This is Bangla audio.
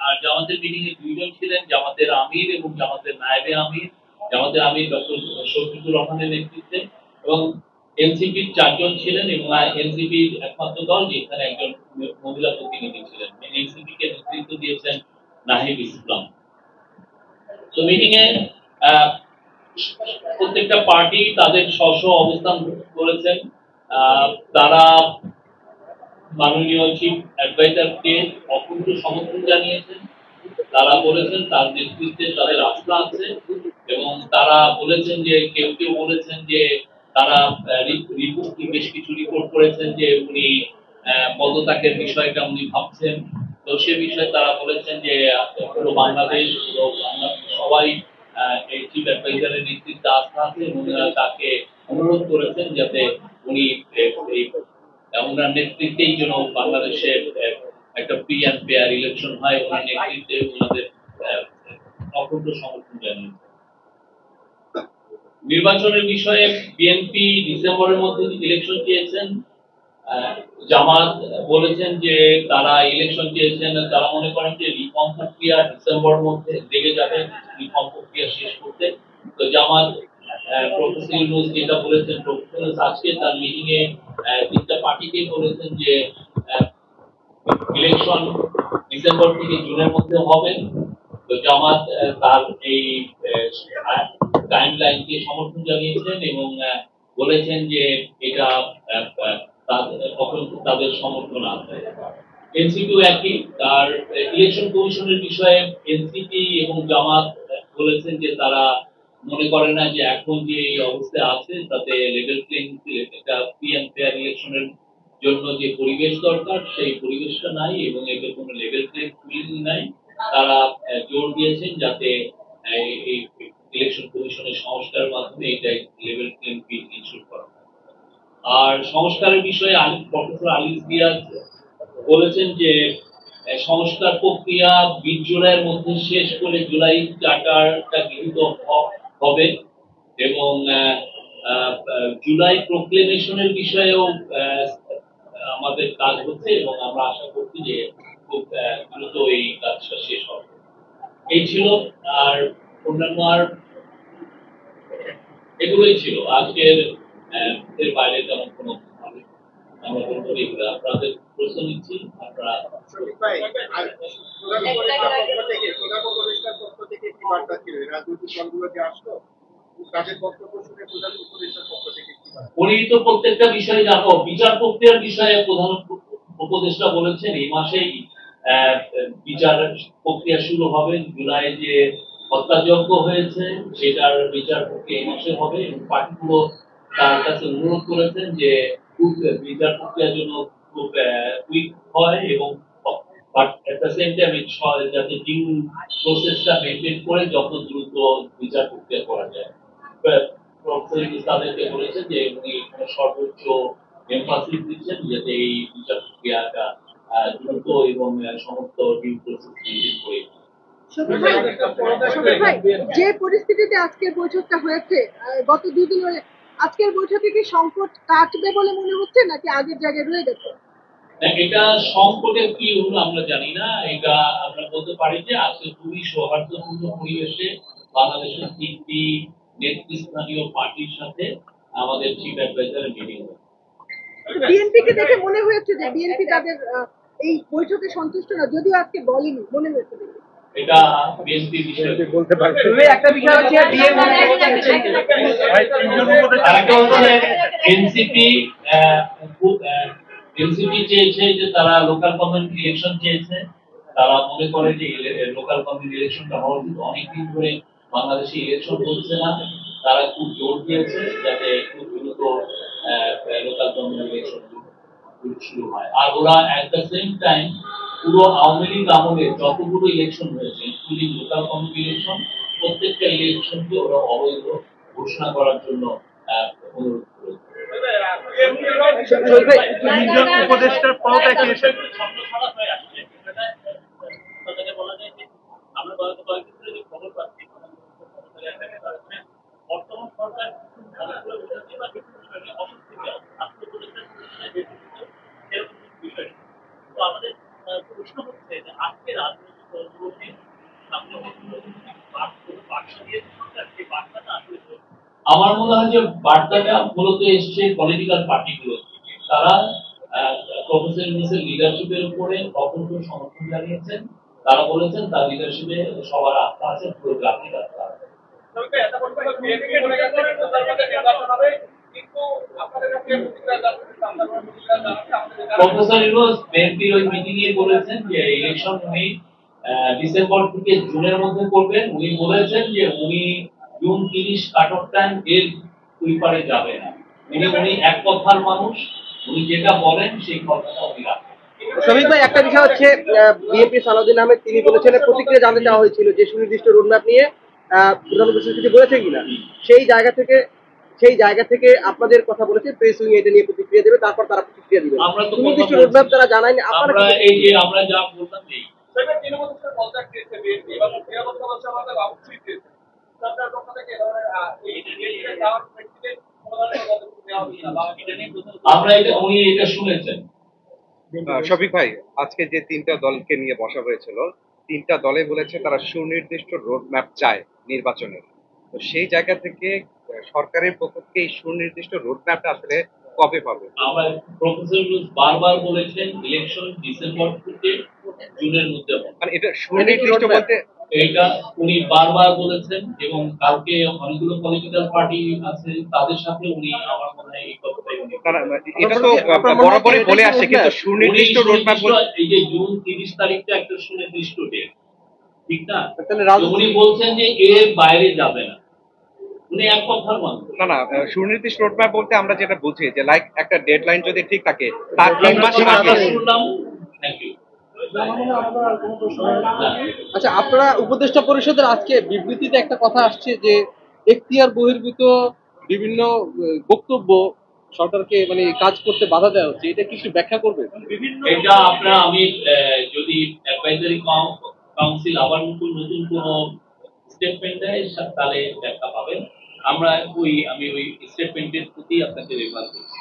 আর জামাতের মিটিং এ দুইজন ছিলেন, জামাতের আমির এবং জামাতের নায়েবে আমির। জামাতের আমির ডক্টর শফিকুর রহমানের নেতৃত্বে, এবং এনসিপির 4 জন ছিলেন, এবং এনসিপির একমাত্র দল যেখানে একজন মহিলা প্রতিনিধি ছিলেন। এনসিপি কে নেতৃত্ব দিয়েছেন নাহিদ ইসলাম। তো মিটিং এ প্রত্যেকটা পার্টি তাদের স্ব অবস্থান করেছেন। তারা মাননীয় চিফ অ্যাডভাইজারকে অকুণ্ঠ সমর্থন জানিয়েছেন। তারা বলেছেন তার নেতৃত্বে তাদের আস্থা আছে, এবং তারা বলেছেন যে কেউ কেউ বলেছেন যে তারা বেশ কিছু রিপোর্ট করেছেন যে উনি পদত্যাগের বিষয়টা উনি ভাবছেন। তো সে বিষয়ে তারা বলেছেন যে পুরো বাংলাদেশ, পুরো সবাই এই চিফ অ্যাডভাইজারের নেতৃত্বে আস্থা আছে, এবং তাকে অনুরোধ করেছেন যাতে উনি এই ওনার নেতৃত্বেই যেন বাংলাদেশে একটা ফ্রি অ্যান্ড ফেয়ার ইলেকশন হয়, ওনার নেতৃত্বে ওনাদের অকুণ্ঠ সমর্থন জানিয়েছে। নির্বাচনের বিষয়ে বিএনপি ডিসেম্বরের মধ্যে ইলেকশন চেয়েছেন। জামাত বলেছেন যে তারা ইলেকশন চেয়েছেন, তারা মনে করেন যে রিফর্ম প্রক্রিয়া ডিসেম্বরের মধ্যে লেগে যাবে রিফর্ম প্রক্রিয়া শেষ করতে। তো জামাত প্রফেসর ইউনূস যেটা বলেছেন, প্রফেসর আজকে তার মিটিং এ তিনটা পার্টিকে বলেছেন যে ইলেকশন ডিসেম্বর থেকে জুনের মধ্যে হবে। তো জামাত তার এই টাইমলাইনকে সমর্থন জানিয়েছেন, এবং বলেছেন যে এটা তাদের সমর্থন আছে। এনসিপিও একই, তার ইলেকশন কমিশনের বিষয়ে এনসিপি এবং জামাত বলেছেন যে তারা মনে করে না যে এখন যে এই অবস্থায় আছে তাতে লেভেল প্লেইং একটা ফ্রি অ্যান্ড ফেয়ার ইলেকশনের জন্য যে পরিবেশ দরকার সেই পরিবেশটা নাই, এবং এদের কোনো লেভেল প্লেইং নাই। তারা জোর দিয়েছেন যাতে এই ইলেকশন কমিশনের সংস্কারের মাধ্যমে এটাই লেভেল প্লেইং ফিল্ড ইনশিওর করা হয়। আর সংস্কারের বিষয়ে প্রফেসর আলিস দিয়াজ বলেছেন যে সংস্কার প্রক্রিয়া 20 জুলাইয়ের মধ্যে শেষ করে জুলাই চার্টারটা গৃহীত হবে, এবং জুলাই প্রোক্লেমেশনের বিষয়েও আমাদের কাজ হচ্ছে, এবং আমরা আশা করছি যে খুব দ্রুত এই কাজটা শেষ হবে। এই ছিল। আর অন্যান্য আর এগুলোই ছিল আজকের এর বাইরে তেমন কোনো আমরা বলবো এগুলো। আপনাদের প্রশ্ন নিচ্ছি, আপনারা উনি তো প্রত্যেকটা বিষয়ে জানো, বিচার প্রক্রিয়ার বিষয়ে প্রধান উপদেষ্টা বলেছেন এই মাসেই বিচার প্রক্রিয়া শুরু হবে। জুলাই যে হত্যাযজ্ঞ হয়েছে সেটার বিচার প্রক্রিয়া এই মাসে হবে, এবং পার্টিগুলো তার কাছে অনুরোধ করেছেন যে বিচার প্রক্রিয়ার জন্য খুব কুইক হয়, এবং but at the same time যাতে ডিউ প্রসেসটা মেনটেন করে যত দ্রুত বিচার প্রক্রিয়া করা যায়। তাদেরকে বলেছেন যে উনি সর্বোচ্চ এমফাসিস দিচ্ছেন যাতে এই বিচার প্রক্রিয়াটা দ্রুত এবং সমস্ত ডিউ প্রসেস মেনটেন করে। যে পরিস্থিতিতে আজকের বৈঠকটা হয়েছে, গত দুদিন ধরে আজকের বৈঠকে কি সংকট কাটবে বলে মনে হচ্ছে নাকি আগের জায়গায় রয়ে গেছে? এটা সংকটের কি হলো আমরা জানি না। এটা আমরা বলতে পারি যে আজকে খুবই সৌহার্দ্যপূর্ণ পরিবেশে বাংলাদেশের 3টি নেতৃস্থানীয় পার্টির সাথে আমাদের চিফ অ্যাডভাইজারের মিটিং হয়। বিএনপি কে দেখে মনে হয়েছে যে বিএনপি তাদের এই বৈঠকে সন্তুষ্ট না, যদিও আজকে বলেনি, মনে হয়েছে এটা বিএনপি বিষয় বলতে পারবে। একটা বিষয় হচ্ছে এনসিপি চেয়েছে যে তারা লোকাল গভর্নমেন্ট ইলেকশন চেয়েছে। তারা মনে করে যে লোকাল গভর্নমেন্ট ইলেকশনটা হওয়া উচিত। অনেকদিন ধরে বাংলাদেশে ইলেকশন হচ্ছে না, তারা খুব জোর দিয়েছে যাতে খুব দ্রুত লোকাল গভর্নমেন্ট ইলেকশন শুরু হয়। আর ওরা এট দ্য সেম টাইম পুরো আওয়ামী লীগ আমলে যতগুলো ইলেকশন হয়েছে ইনক্লুডিং লোকাল গভর্নমেন্ট ইলেকশন, প্রত্যেকটা ইলেকশনকে ওরা অবৈধ ঘোষণা করার জন্য অনুরোধ করেছে। উপদেষ্টার পদত্যাগ বলা যায় যে আমরা কয়েকদিন ধরে যে খবর পাচ্ছি বর্তমান সরকার আমাদের প্রশ্ন হচ্ছে যে আজকে রাজনৈতিক আমার মনে হয় যে বার্তাটা মূলত এসছে পলিটিক্যাল পার্টিগুলো থেকে। তারা প্রফেসর ইউনূসের লিডারশিপের উপরে অকুণ্ঠ সমর্থন জানিয়েছেন। তারা বলেছেন তার লিডারশিপে সবার আস্থা আছে, পুরো জাতির আস্থা আছে। প্রফেসর ইউনূস বিএনপির ওই মিটিং এ বলেছেন যে ইলেকশন উনি ডিসেম্বর থেকে জুনের মধ্যে করবেন। উনি বলেছেন যে উনি জুন 30 কাট অফ টাইম এর ওই পারে যাবে না। উনি এক কথার মানুষ, উনি যেটা বলেন সেই কথাটা উনি রাখেন। শ্রমিক ভাই, একটা বিষয় হচ্ছে বিএনপি সালাউদ্দিন আহমেদ তিনি বলেছেন, প্রতিক্রিয়া জানতে চাওয়া হয়েছিল যে সুনির্দিষ্ট রোডম্যাপ নিয়ে প্রধান উপদেষ্টা কিছু বলেছে কিনা। সেই জায়গা থেকে আপনাদের কথা বলেছে প্রেস উইং এটা নিয়ে প্রতিক্রিয়া দেবে, তারপর তারা প্রতিক্রিয়া দিবে। আমরা তো সুনির্দিষ্ট রোডম্যাপ তারা জানায়নি, আমরা এই যে আমরা যা বললাম এই আমরা এটা উনি এটা শুনেছেন। শফিক ভাই, আজকে যে তিনটা দলকে নিয়ে বসা হয়েছিল, তিনটা দলে বলেছে তারা সুনির্দিষ্ট রোড ম্যাপ চায় নির্বাচনের। তো সেই জায়গা থেকে সরকারের পক্ষ থেকে এই সুনির্দিষ্ট রোড ম্যাপটা আসলে কবে পাবে? আমরা প্রফেসর ইউনূস বারবার বলেছেন ইলেকশন ডিসেম্বর থেকে জুনের মধ্যে হবে। মানে এটা সুনির্দিষ্ট বলতে এইটা উনি বারবার বলেছেন এবং কালকে অনেকগুলো পলিটিক্যাল পার্টি আছে তাদের সাথে উনি আমার মনে হয় এই কথাটাই উনি এটা তো বরাবরই বলে আসছে, কিন্তু সুনির্দিষ্ট রোড ম্যাপ এই যে জুন 30 তারিখটা একটা সুনির্দিষ্ট ডেট, ঠিক না? তাহলে উনি বলছেন যে এর বাইরে যাবে না, উনি এক কথার মানুষ। না, সুনির্দিষ্ট রোড ম্যাপ বলতে আমরা যেটা বুঝি যে লাইক একটা ডেডলাইন যদি ঠিক থাকে তার 3 মাস আগে। শুনলাম, থ্যাংক ইউ। আচ্ছা, আপনারা উপদেষ্টা পরিষদের আজকে বিবৃতিতে একটা কথা আসছে যে এখতিয়ার বহির্ভূত বিভিন্ন বক্তব্য সরকারকে মানে কাজ করতে বাধা দেওয়া হচ্ছে, এটা কি একটু ব্যাখ্যা করবে? এটা আপনারা আমি যদি অ্যাডভাইজারি কাউন্সিল আবার নতুন কোন স্টেটমেন্ট দেয় তাহলে ব্যাখ্যা পাবেন। আমি ওই স্টেটমেন্টের প্রতি আপনাকে রেফার করছি।